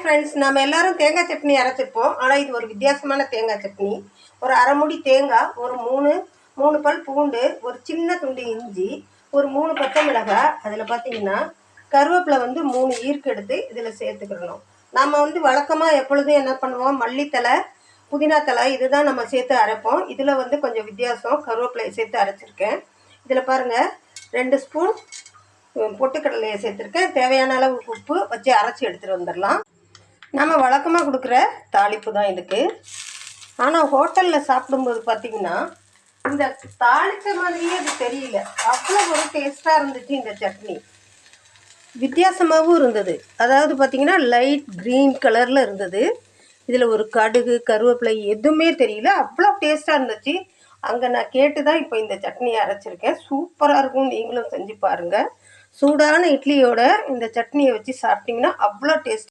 Friends, நம்ம எல்லாரும் தேங்காய் சட்னி அரைச்சிருப்போம். ஆனால் இது ஒரு வித்தியாசமான தேங்காய் சட்னி. ஒரு அரை முடி தேங்காய், ஒரு மூணு பல் பூண்டு, ஒரு சின்ன துண்டு இஞ்சி, ஒரு 3 பச்சை மிளகாய், அதில் பார்த்தீங்கன்னா கருவேப்பிலை வந்து 3 ஈர்க்கு எடுத்து இதில் சேர்த்துக்கிறணும். நம்ம வந்து வழக்கமாக எப்பொழுதும் என்ன பண்ணுவோம், மல்லித்தலை, புதினா தலை இதுதான் நம்ம சேர்த்து அரைப்போம். இதில் வந்து கொஞ்சம் வித்தியாசம், கருவேப்பிலையை சேர்த்து அரைச்சிருக்கேன். இதில் பாருங்கள் 2 ஸ்பூன் பொட்டுக்கடலையை சேர்த்துருக்கேன். தேவையான அளவு உப்பு வச்சு அரைச்சி எடுத்துகிட்டு வந்துடலாம். நம்ம வழக்கமாக கொடுக்குற தாளிப்பு தான் இதுக்கு. ஆனால் ஹோட்டலில் சாப்பிடும்போது பார்த்திங்கன்னா இந்த தாளித்த மாதிரியே அது தெரியல. அவ்வளோ ஒரு டேஸ்ட்டாக இருந்துச்சு இந்த சட்னி. வித்தியாசமாகவும் இருந்தது. அதாவது பார்த்திங்கன்னா லைட் க்ரீன் கலரில் இருந்தது. இதில் ஒரு கடுகு, கருவேப்பிலை எதுவுமே தெரியல. அவ்வளோ டேஸ்ட்டாக இருந்துச்சு. அங்கே நான் கேட்டு தான் இப்போ இந்த சட்னியை அரைச்சிருக்கேன். சூப்பராக இருக்கும். நீங்களும் செஞ்சு பாருங்கள். சூடான இட்லியோட இந்த சட்னியை வச்சு சாப்பிட்டிங்கன்னா அவ்வளோ டேஸ்ட்.